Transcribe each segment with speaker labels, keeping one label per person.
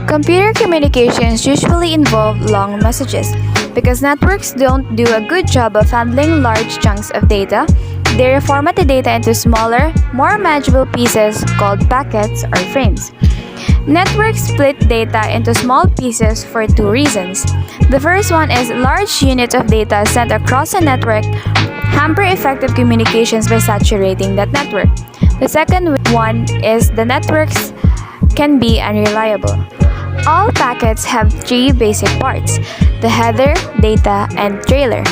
Speaker 1: Computer communications usually involve long messages. Because networks don't do a good job of handling large chunks of data, they reformat the data into smaller, more manageable pieces called packets or frames. Networks split data into small pieces for two reasons. The first one is large units of data sent across a network hamper effective communications by saturating that network. The second one is the networks can be unreliable. All packets have three basic parts: the header, data, and trailer.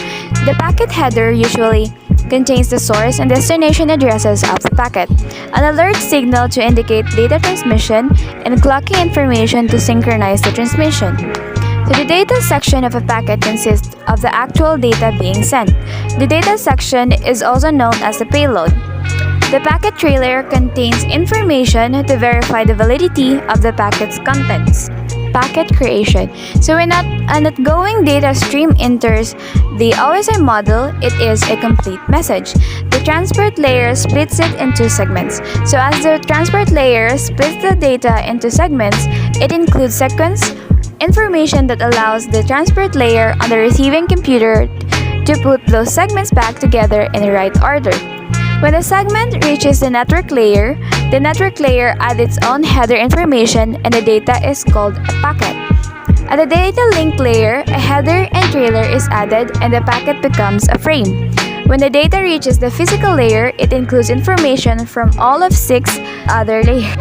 Speaker 1: The packet header usually contains the source and destination addresses of the packet, an alert signal to indicate data transmission, and clocking information to synchronize the transmission. So the data section of a packet consists of the actual data being sent. The data section is also known as the payload. The packet trailer contains information to verify the validity of the packet's contents. Packet creation. So when an outgoing data stream enters the OSI model, it is a complete message. The transport layer splits it into segments. So as the transport layer splits the data into segments, it includes sequence information that allows the transport layer on the receiving computer to put those segments back together in the right order. When a segment reaches the network layer adds its own header information and the data is called a packet. At the data link layer, a header and trailer is added and the packet becomes a frame. When the data reaches the physical layer, it includes information from all of 6 other layers.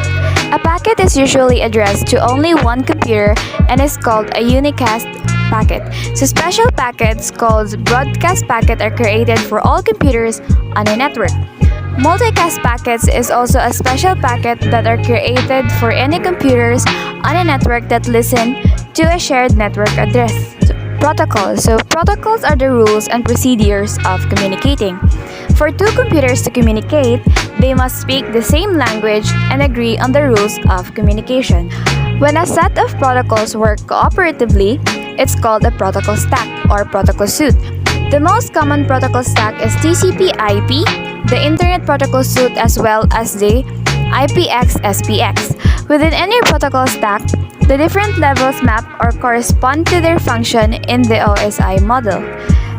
Speaker 1: A packet is usually addressed to only one computer and is called a unicast packet. So special packets called broadcast packet are created for all computers on a network. Multicast packets is also a special packet that are created for any computers on a network that listen to a shared network address. Protocols. So protocols are the rules and procedures of communicating. For two computers to communicate, they must speak the same language and agree on the rules of communication. When a set of protocols work cooperatively, it's called a protocol stack or protocol suite. The most common protocol stack is TCP/IP, the Internet Protocol Suite, as well as the IPX/SPX. Within any protocol stack, the different levels map or correspond to their function in the OSI model.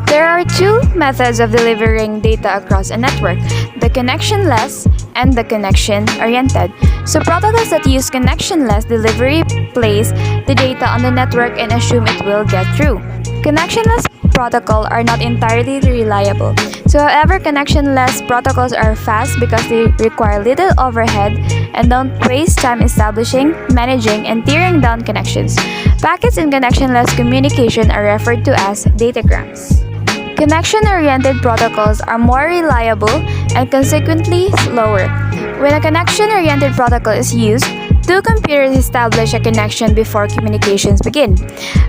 Speaker 1: There are two methods of delivering data across a network: the connectionless and the connection-oriented. So protocols that use connectionless delivery place the data on the network and assume it will get through. Connectionless protocols are not entirely reliable. So however, connectionless protocols are fast because they require little overhead and don't waste time establishing, managing, and tearing down connections. Packets in connectionless communication are referred to as datagrams. Connection-oriented protocols are more reliable and consequently slower. When a connection-oriented protocol is used, two computers establish a connection before communications begin.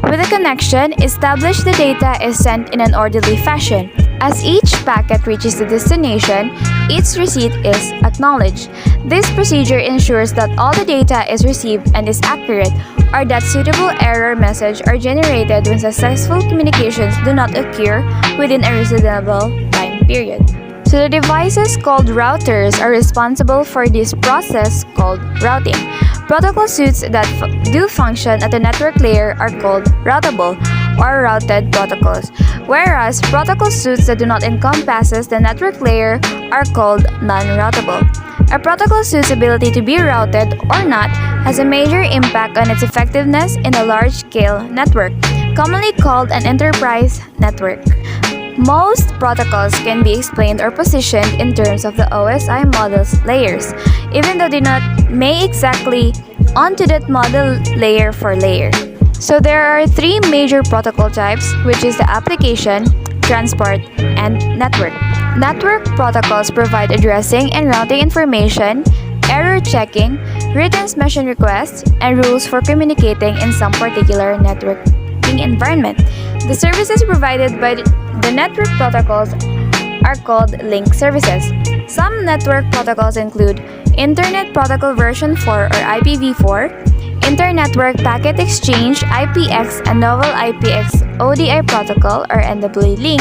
Speaker 1: With a connection established, the data is sent in an orderly fashion. As each packet reaches the destination, its receipt is acknowledged. This procedure ensures that all the data is received and is accurate, or that suitable error messages are generated when successful communications do not occur within a reasonable time period. So the devices called routers are responsible for this process called routing. Protocol suites that do function at the network layer are called routable or routed protocols, whereas protocol suites that do not encompass the network layer are called non-routable. A protocol suite's ability to be routed or not has a major impact on its effectiveness in a large-scale network, commonly called an enterprise network. Most protocols can be explained or positioned in terms of the OSI model's layers, even though they not may exactly onto that model layer for layer. So there are 3 major protocol types, which is the application, transport, and network. Network protocols provide addressing and routing information, error checking, retransmission requests, and rules for communicating in some particular networking environment. The services provided by the network protocols are called link services. Some network protocols include Internet Protocol version 4 or IPv4, Inter-Network Packet Exchange IPX and Novel IPX ODI Protocol or NWLink,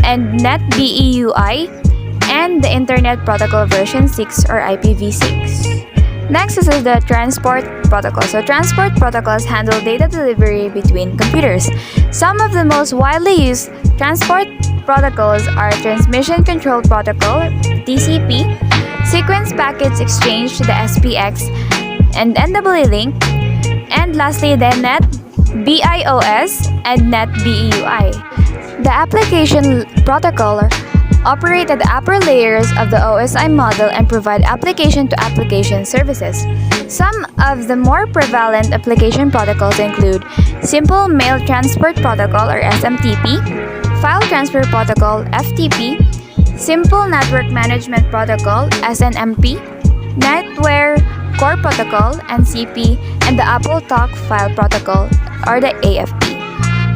Speaker 1: and NetBEUI, and the Internet Protocol version 6 or IPv6. Next is the transport protocol. So transport protocols handle data delivery between computers. Some of the most widely used transport protocols are Transmission Control Protocol, TCP, Sequence Packets Exchange, the SPX, and NWLink, and lastly the Net BIOS and Net BEUI. The application protocol operate at the upper layers of the OSI model and provide application-to-application services. Some of the more prevalent application protocols include Simple Mail Transport Protocol or SMTP, File Transfer Protocol FTP, Simple Network Management Protocol SNMP, Netware Core Protocol NCP, and the AppleTalk File Protocol or the AFP.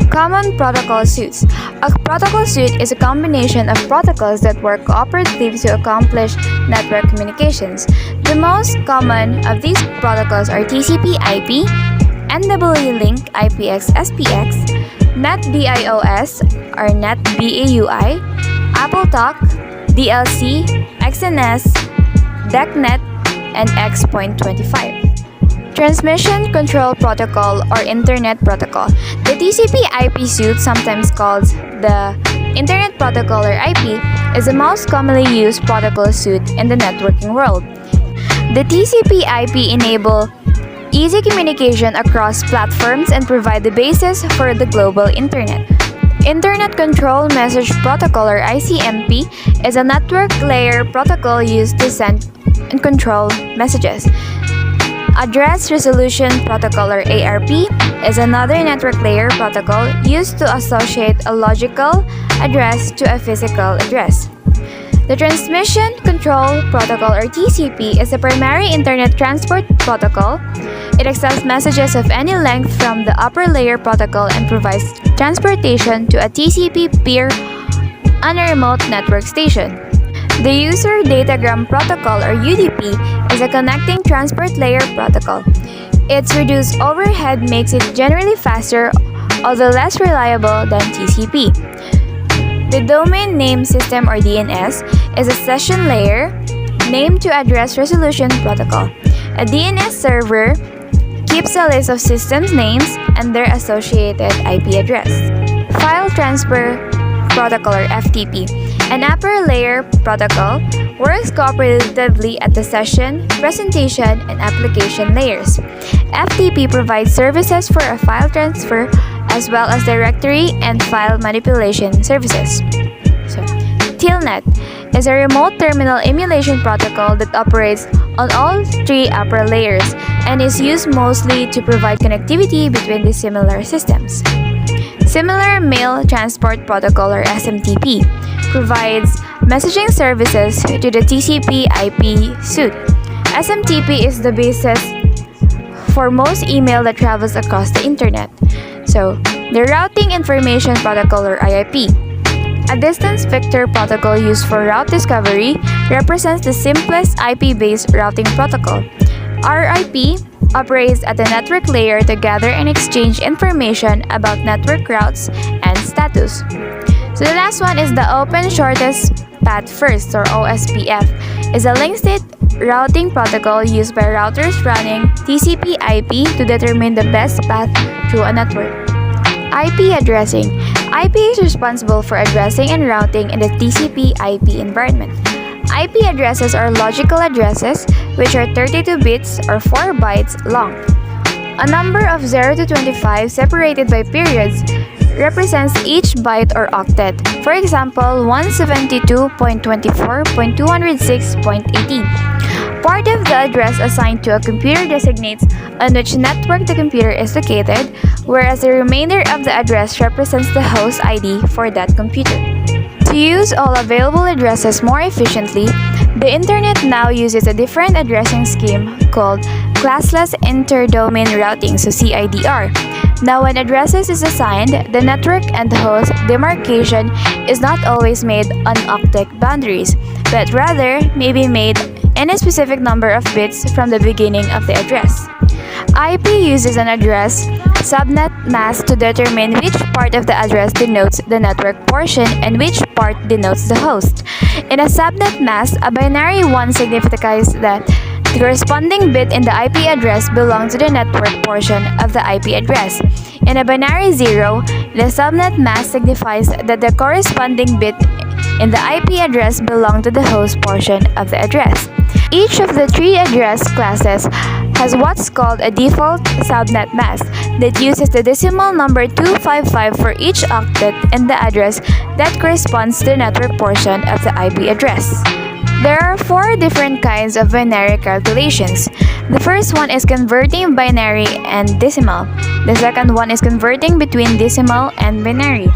Speaker 1: Common protocol suites. A protocol suite is a combination of protocols that work cooperatively to accomplish network communications. The most common of these protocols are TCP/IP, NWLink IPX SPX, NetBIOS or NetBEUI, AppleTalk, DLC, XNS, DECnet, and X.25. Transmission Control Protocol or Internet Protocol. The TCP/IP suite, sometimes called the Internet Protocol or IP, is the most commonly used protocol suite in the networking world. The TCP/IP enable easy communication across platforms and provide the basis for the global internet. Internet Control Message Protocol or ICMP is a network layer protocol used to send and control messages. Address Resolution Protocol or ARP is another network layer protocol used to associate a logical address to a physical address. The Transmission Control Protocol or TCP is a primary Internet Transport Protocol. It accepts messages of any length from the upper layer protocol and provides transportation to a TCP peer on a remote network station. The User Datagram Protocol or UDP is a connecting transport layer protocol. Its reduced overhead makes it generally faster, although less reliable than TCP. The Domain Name System or DNS is a session layer named to Address Resolution Protocol. A DNS server keeps a list of systems names and their associated IP address. File Transfer Protocol or FTP, an upper layer protocol, works cooperatively at the session, presentation, and application layers. FTP provides services for a file transfer as well as directory and file manipulation services. Telnet is a remote terminal emulation protocol that operates on all three upper layers and is used mostly to provide connectivity between the similar systems. Similar Mail Transport Protocol or SMTP provides messaging services to the TCP/IP suite. SMTP is the basis for most email that travels across the internet. So, the Routing Information Protocol or IIP. A distance vector protocol used for route discovery represents the simplest IP-based routing protocol. RIP operates at the network layer to gather and exchange information about network routes and status. So the last one is the Open Shortest Path First or OSPF is a link state routing protocol used by routers running TCP/IP to determine the best path through a network. IP addressing. IP is responsible for addressing and routing in the TCP/IP environment. IP addresses are logical addresses which are 32 bits or 4 bytes long. A number of 0 to 25 separated by periods represents each byte or octet. For example, 172.24.206.18. Part of the address assigned to a computer designates on which network the computer is located, whereas the remainder of the address represents the host ID for that computer. To use all available addresses more efficiently, the Internet now uses a different addressing scheme called Classless Interdomain Routing, so CIDR. Now, when addresses is assigned, the network and the host demarcation is not always made on octet boundaries, but rather may be made in a specific number of bits from the beginning of the address. IP uses an address subnet mask to determine which part of the address denotes the network portion and which part denotes the host. In a subnet mask, a binary 1 signifies that The corresponding bit in the IP address belongs to the network portion of the IP address. In a binary 0, the subnet mask signifies that the corresponding bit in the IP address belongs to the host portion of the address. Each of the three address classes has what's called a default subnet mask that uses the decimal number 255 for each octet in the address that corresponds to the network portion of the IP address. There are four different kinds of binary calculations. The first one is converting binary and decimal. The second one is converting between decimal and binary.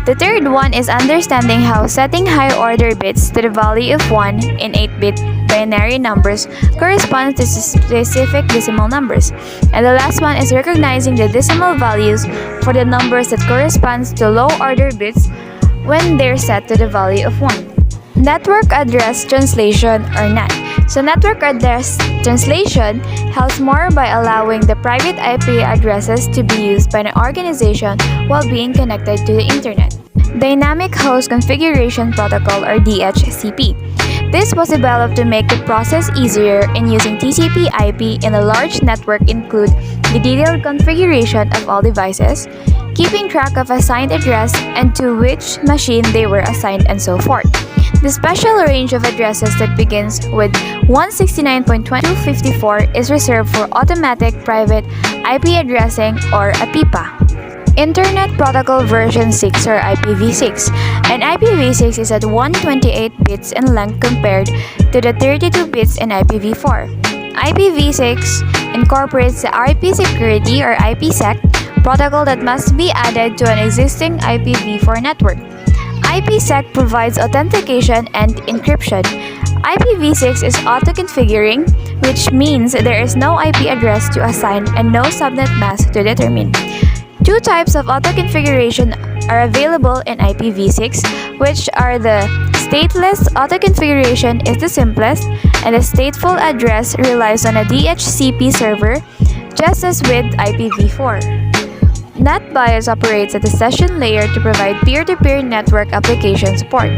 Speaker 1: The third one is understanding how setting high-order bits to the value of 1 in 8-bit binary numbers corresponds to specific decimal numbers. And the last one is recognizing the decimal values for the numbers that corresponds to low-order bits when they're set to the value of 1. Network Address Translation or NAT. So network address translation helps more by allowing the private IP addresses to be used by an organization while being connected to the internet. Dynamic Host Configuration Protocol or DHCP. This was developed to make the process easier in using TCP/IP in a large network include the detailed configuration of all devices, keeping track of assigned address and to which machine they were assigned and so forth. The special range of addresses that begins with 169.254 is reserved for automatic private IP addressing or APIPA. Internet Protocol version 6 or IPv6. And IPv6 is at 128 bits in length compared to the 32 bits in IPv4. IPv6 incorporates the IP security or IPsec protocol that must be added to an existing IPv4 network. IPsec provides authentication and encryption. IPv6 is auto-configuring, which means there is no IP address to assign and no subnet mask to determine. Two types of auto-configuration are available in IPv6, which are the stateless auto-configuration is the simplest, and the stateful address relies on a DHCP server, just as with IPv4. NetBIOS operates at the session layer to provide peer-to-peer network application support.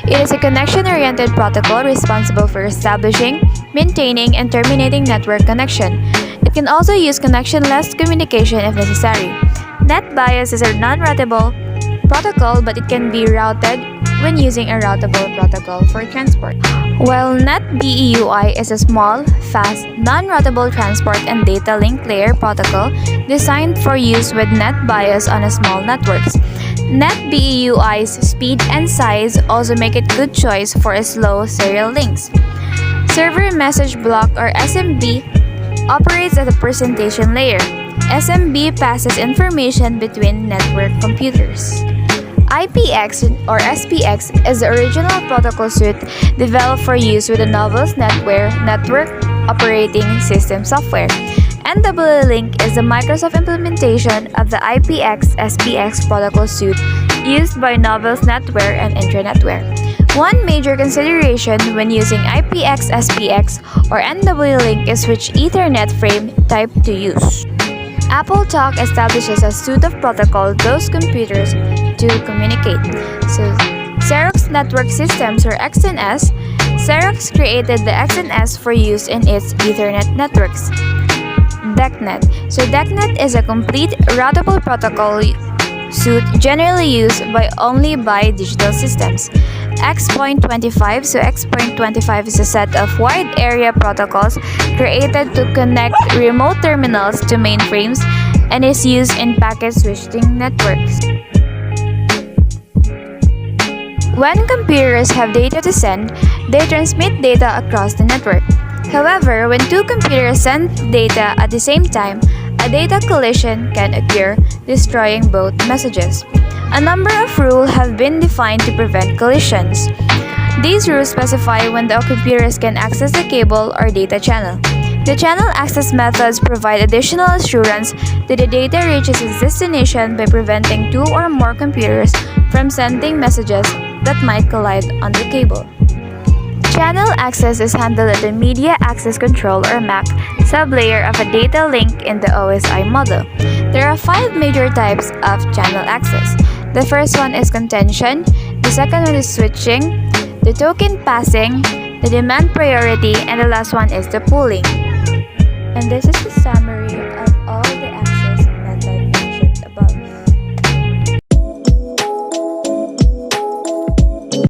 Speaker 1: It is a connection-oriented protocol responsible for establishing, maintaining, and terminating network connection. It can also use connectionless communication if necessary. NetBIOS is a non-routable protocol, but it can be routed when using a routable protocol for transport. While NetBEUI is a small, fast, non-routable transport and data link layer protocol designed for use with NetBIOS on a small networks. NetBEUI's speed and size also make it good choice for slow serial links. Server Message Block or SMB operates at a presentation layer. SMB passes information between network computers. IPX or SPX is the original protocol suite developed for use with the Novell's NetWare network operating system software. NWLink is the Microsoft implementation of the IPX-SPX protocol suite used by Novell's NetWare and Intranetware. One major consideration when using IPX-SPX or NWLink is which Ethernet frame type to use. AppleTalk establishes a suite of protocols those computers to communicate. So, Xerox Network Systems or XNS, Xerox created the XNS for use in its Ethernet networks. DECnet. So DECnet is a complete routable protocol suite generally used only by digital systems. X.25. So X.25 is a set of wide area protocols created to connect remote terminals to mainframes and is used in packet switching networks. When computers have data to send, they transmit data across the network. However, when two computers send data at the same time, a data collision can occur, destroying both messages. A number of rules have been defined to prevent collisions. These rules specify when the computers can access the cable or data channel. The channel access methods provide additional assurance that the data reaches its destination by preventing two or more computers from sending messages that might collide on the cable. Channel access is handled at the Media Access Control or MAC sublayer of a data link in the OSI model. There are 5 major types of channel access. The first one is contention, the second one is switching, the token passing, the demand priority, and the last one is the pooling. And this is the summary